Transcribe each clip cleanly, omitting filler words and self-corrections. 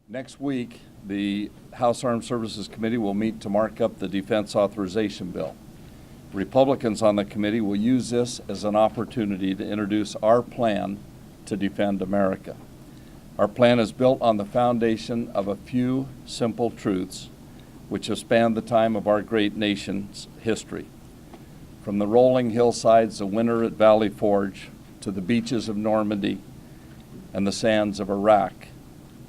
Next week, the House Armed Services Committee will meet to mark up the Defense Authorization Bill. Republicans on the committee will use this as an opportunity to introduce our plan to defend America. Our plan is built on the foundation of a few simple truths which have spanned the time of our great nation's history. From the rolling hillsides of winter at Valley Forge to the beaches of Normandy and the sands of Iraq,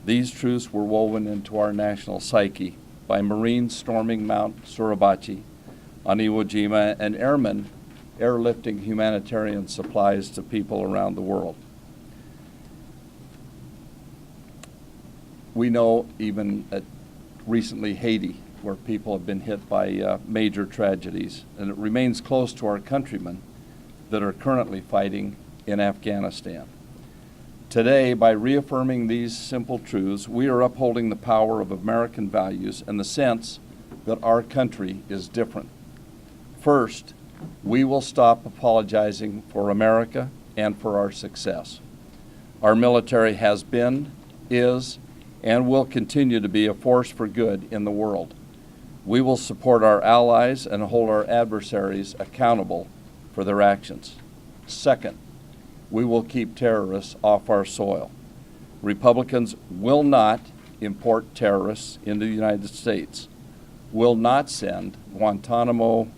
these truths were woven into our national psyche by Marines storming Mount Suribachi on Iwo Jima and airmen airlifting humanitarian supplies to people around the world. We know even at recently Haiti, where people have been hit by major tragedies, and it remains close to our countrymen that are currently fighting in Afghanistan. Today, by reaffirming these simple truths, we are upholding the power of American values and the sense that our country is different. First, we will stop apologizing for America and for our success. Our military has been, is, and will continue to be a force for good in the world. We will support our allies and hold our adversaries accountable for their actions. Second, we will keep terrorists off our soil. Republicans will not import terrorists into the United States, will not send Guantanamo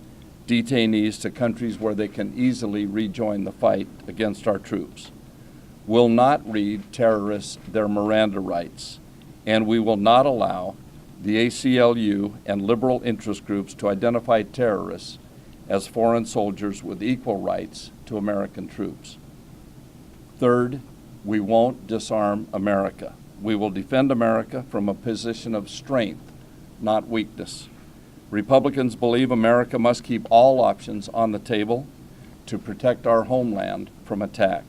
detainees to countries where they can easily rejoin the fight against our troops, will not read terrorists their Miranda rights, and we will not allow the ACLU and liberal interest groups to identify terrorists as foreign soldiers with equal rights to American troops. Third, we won't disarm America. We will defend America from a position of strength, not weakness. Republicans believe America must keep all options on the table to protect our homeland from attack.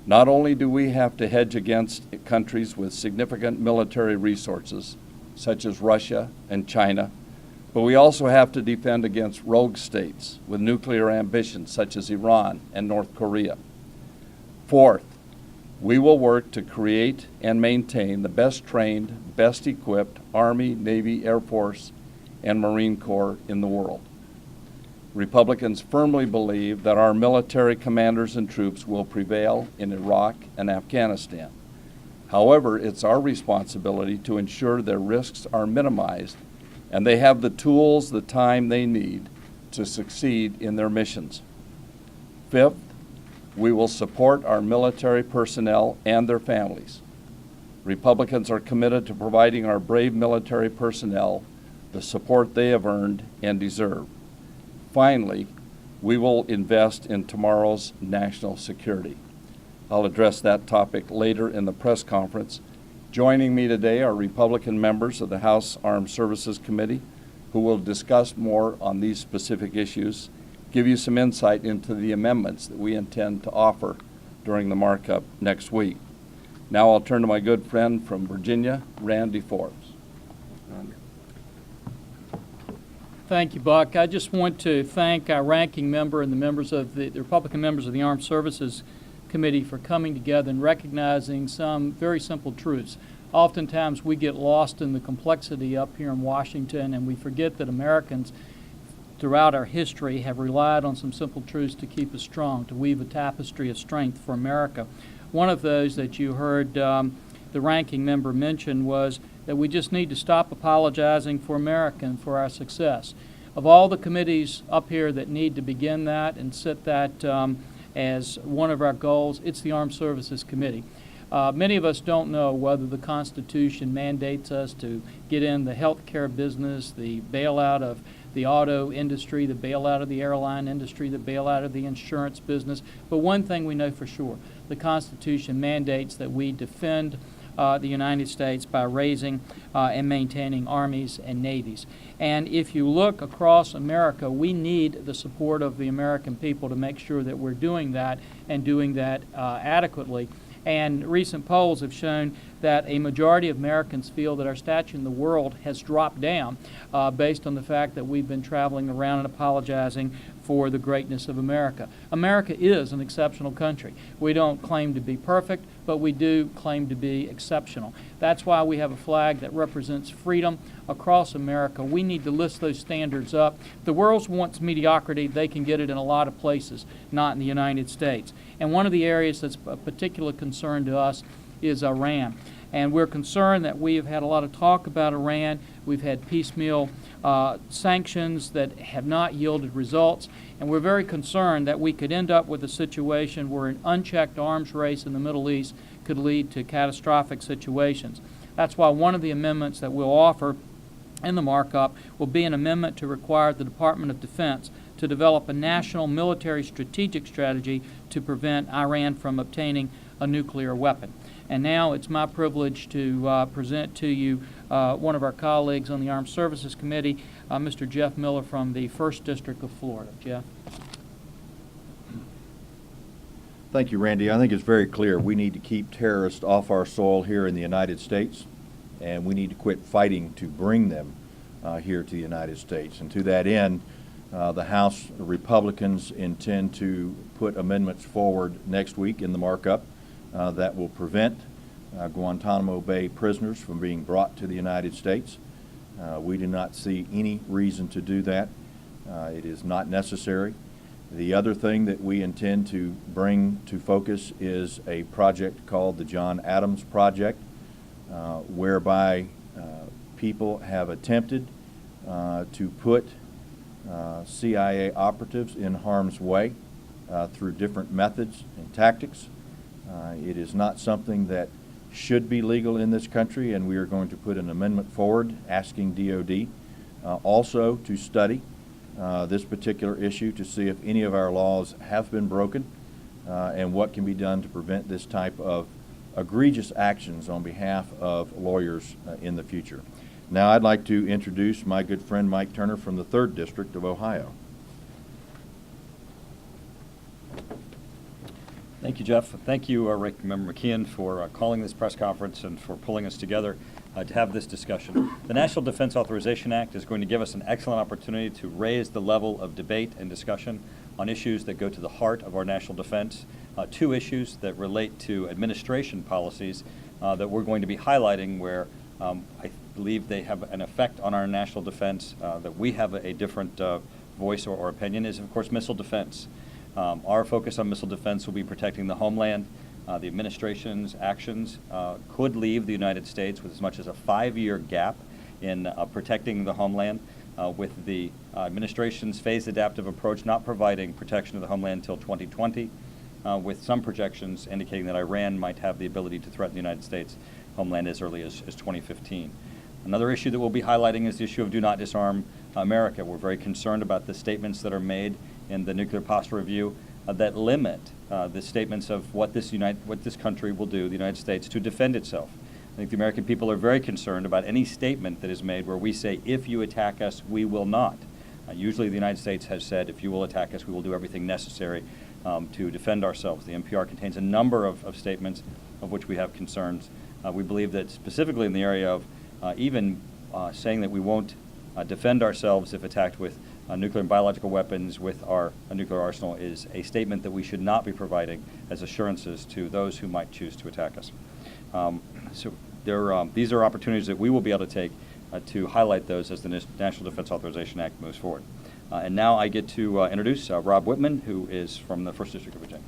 Not only do we have to hedge against countries with significant military resources, such as Russia and China, but we also have to defend against rogue states with nuclear ambitions, such as Iran and North Korea. Fourth, we will work to create and maintain the best trained, best equipped Army, Navy, Air Force, and Marine Corps in the world. Republicans firmly believe that our military commanders and troops will prevail in Iraq and Afghanistan. However, it's our responsibility to ensure their risks are minimized and they have the tools, the time they need to succeed in their missions. Fifth, we will support our military personnel and their families. Republicans are committed to providing our brave military personnel the support they have earned and deserve. Finally, we will invest in tomorrow's national security. I'll address that topic later in the press conference. Joining me today are Republican members of the House Armed Services Committee who will discuss more on these specific issues, give you some insight into the amendments that we intend to offer during the markup next week. Now I'll turn to my good friend from Virginia, Randy Forbes. Thank you, Buck. I just want to thank our ranking member and the members of the Republican members of the Armed Services Committee for coming together and recognizing some very simple truths. Oftentimes we get lost in the complexity up here in Washington, and we forget that Americans throughout our history have relied on some simple truths to keep us strong, to weave a tapestry of strength for America. One of those that you heard the ranking member mention was that we just need to stop apologizing for America and for our success. Of all the committees up here that need to begin that and set that as one of our goals, it's the Armed Services Committee. Many of us don't know whether the Constitution mandates us to get in the health care business, the bailout of the auto industry, the bailout of the airline industry, the bailout of the insurance business. But one thing we know for sure, the Constitution mandates that we defend the United States by raising and maintaining armies and navies. And if you look across America, we need the support of the American people to make sure that we're doing that and doing that adequately. And recent polls have shown that a majority of Americans feel that our stature in the world has dropped down based on the fact that we've been traveling around and apologizing for the greatness of America. America is an exceptional country. We don't claim to be perfect, but we do claim to be exceptional. That's why we have a flag that represents freedom across America. We need to lift those standards up. If the world wants mediocrity, they can get it in a lot of places, not in the United States. And one of the areas that's a particular concern to us is Iran. And we're concerned that we have had a lot of talk about Iran. We've had piecemeal sanctions that have not yielded results. And we're very concerned that we could end up with a situation where an unchecked arms race in the Middle East could lead to catastrophic situations. That's why one of the amendments that we'll offer in the markup will be an amendment to require the Department of Defense to develop a national military strategic strategy to prevent Iran from obtaining a nuclear weapon. And now it's my privilege to present to you one of our colleagues on the Armed Services Committee, Mr. Jeff Miller from the 1st District of Florida. Jeff. Thank you, Randy. I think it's very clear we need to keep terrorists off our soil here in the United States, and we need to quit fighting to bring them here to the United States. And to that end, the House Republicans intend to put amendments forward next week in the markup that will prevent Guantanamo Bay prisoners from being brought to the United States. We do not see any reason to do that. It is not necessary. The other thing that we intend to bring to focus is a project called the John Adams Project, whereby people have attempted to put CIA operatives in harm's way through different methods and tactics. It is not something that should be legal in this country, and we are going to put an amendment forward asking DOD also to study this particular issue to see if any of our laws have been broken and what can be done to prevent this type of egregious actions on behalf of lawyers in the future. Now I'd like to introduce my good friend Mike Turner from the 3rd District of Ohio. Thank you, Jeff. Thank you, Ranking Member McKeon, for calling this press conference and for pulling us together to have this discussion. The National Defense Authorization Act is going to give us an excellent opportunity to raise the level of debate and discussion on issues that go to the heart of our national defense. 2 issues that relate to administration policies that we're going to be highlighting where I believe they have an effect on our national defense, that we have a different voice or opinion is, of course, missile defense. Our focus on missile defense will be protecting the homeland. The administration's actions could leave the United States with as much as a 5-year gap in protecting the homeland, with the administration's phased adaptive approach not providing protection of the homeland until 2020, with some projections indicating that Iran might have the ability to threaten the United States homeland as early as 2015. Another issue that we'll be highlighting is the issue of do not disarm America. We're very concerned about the statements that are made in the Nuclear Posture Review that limit the statements of what this country will do, the United States, to defend itself. I think the American people are very concerned about any statement that is made where we say, if you attack us, we will not. Usually the United States has said, if you will attack us, we will do everything necessary to defend ourselves. The NPR contains a number of statements of which we have concerns. We believe that specifically in the area of even saying that we won't defend ourselves if attacked with nuclear and biological weapons with our nuclear arsenal is a statement that we should not be providing as assurances to those who might choose to attack us. These are opportunities that we will be able to take to highlight those as the National Defense Authorization Act moves forward. And now I get to introduce Rob Wittman, who is from the 1st District of Virginia.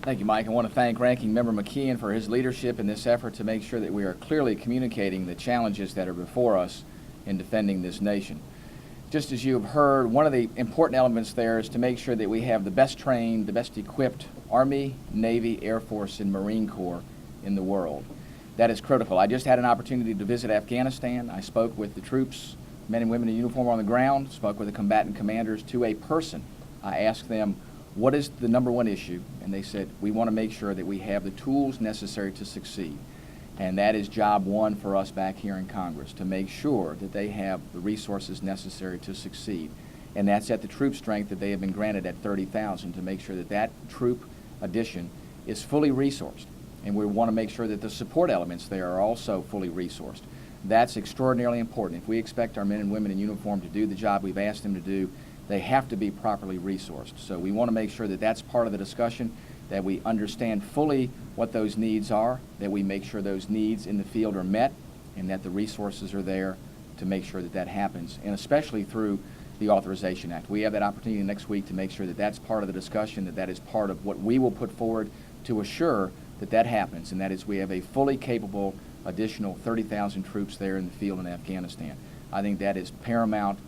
Thank you, Mike. I want to thank Ranking Member McKeon for his leadership in this effort to make sure that we are clearly communicating the challenges that are before us in defending this nation. Just as you have heard, one of the important elements there is to make sure that we have the best trained, the best equipped Army, Navy, Air Force, and Marine Corps in the world. That is critical. I just had an opportunity to visit Afghanistan. I spoke with the troops, men and women in uniform on the ground, spoke with the combatant commanders to a person. I asked them, what is the #1 issue? And they said, we want to make sure that we have the tools necessary to succeed. And that is job one for us back here in Congress, to make sure that they have the resources necessary to succeed. And that's at the troop strength that they have been granted at 30,000, to make sure that that troop addition is fully resourced. And we want to make sure that the support elements there are also fully resourced. That's extraordinarily important. If we expect our men and women in uniform to do the job we've asked them to do, they have to be properly resourced. So we want to make sure that that's part of the discussion, that we understand fully what those needs are, that we make sure those needs in the field are met, and that the resources are there to make sure that that happens, and especially through the Authorization Act. We have that opportunity next week to make sure that that's part of the discussion, that that is part of what we will put forward to assure that that happens, and that is we have a fully capable additional 30,000 troops there in the field in Afghanistan. I think that is paramount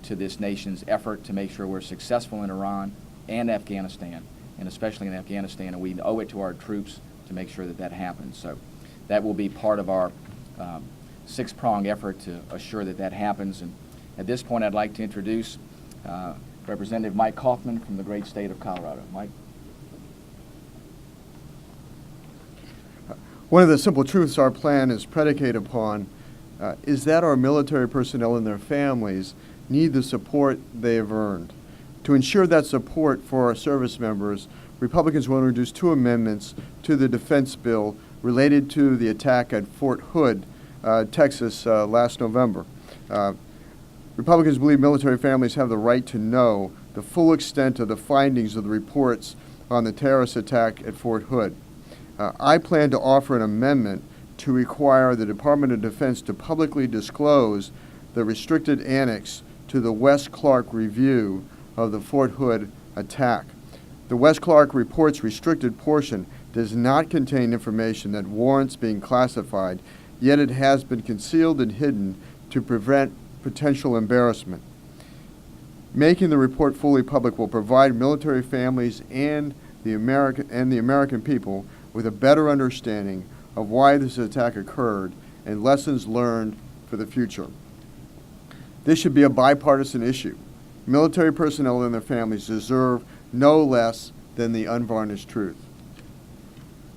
to this nation's effort to make sure we're successful in Iran and Afghanistan, and especially in Afghanistan, and we owe it to our troops to make sure that that happens. So that will be part of our six-pronged effort to assure that that happens. And at this point, I'd like to introduce Representative Mike Coffman from the great state of Colorado. Mike. One of the simple truths our plan is predicated upon is that our military personnel and their families need the support they have earned. To ensure that support for our service members, Republicans will introduce two amendments to the defense bill related to the attack at Fort Hood, Texas, last November. Republicans believe military families have the right to know the full extent of the findings of the reports on the terrorist attack at Fort Hood. I plan to offer an amendment to require the Department of Defense to publicly disclose the restricted annex to the West Clark review of the Fort Hood attack. The West Clark report's restricted portion does not contain information that warrants being classified, yet it has been concealed and hidden to prevent potential embarrassment. Making the report fully public will provide military families and the American people with a better understanding of why this attack occurred and lessons learned for the future. This should be a bipartisan issue. Military personnel and their families deserve no less than the unvarnished truth.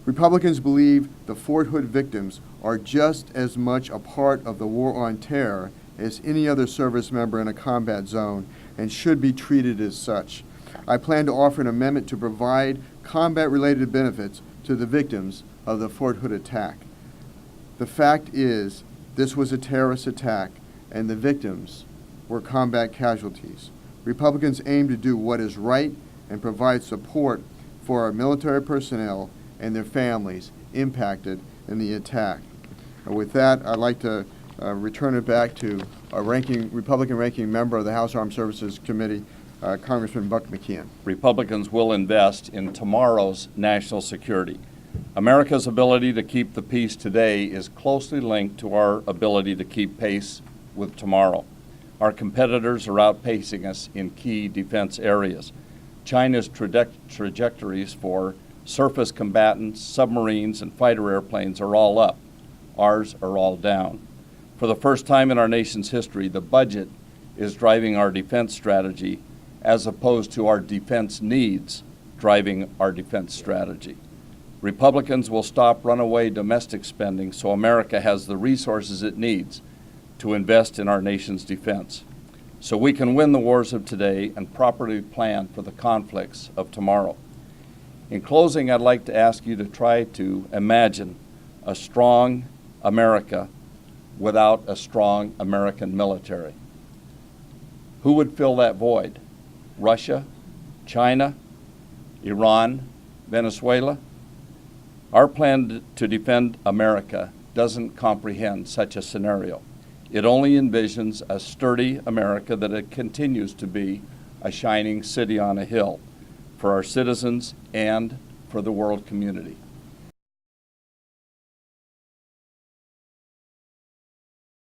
Republicans believe the Fort Hood victims are just as much a part of the war on terror as any other service member in a combat zone and should be treated as such. I plan to offer an amendment to provide combat-related benefits to the victims of the Fort Hood attack. The fact is, this was a terrorist attack, and the victims were combat casualties. Republicans aim to do what is right and provide support for our military personnel and their families impacted in the attack. With that, I'd like to return it back to our Republican ranking member of the House Armed Services Committee, Congressman Buck McKeon. Republicans will invest in tomorrow's national security. America's ability to keep the peace today is closely linked to our ability to keep pace with tomorrow. Our competitors are outpacing us in key defense areas. China's trajectories for surface combatants, submarines, and fighter airplanes are all up. Ours are all down. For the first time in our nation's history, the budget is driving our defense strategy as opposed to our defense needs driving our defense strategy. Republicans will stop runaway domestic spending so America has the resources it needs to invest in our nation's defense, so we can win the wars of today and properly plan for the conflicts of tomorrow. In closing, I'd like to ask you to try to imagine a strong America without a strong American military. Who would fill that void? Russia, China, Iran, Venezuela? Our plan to defend America doesn't comprehend such a scenario. It only envisions a sturdy America that it continues to be a shining city on a hill for our citizens and for the world community.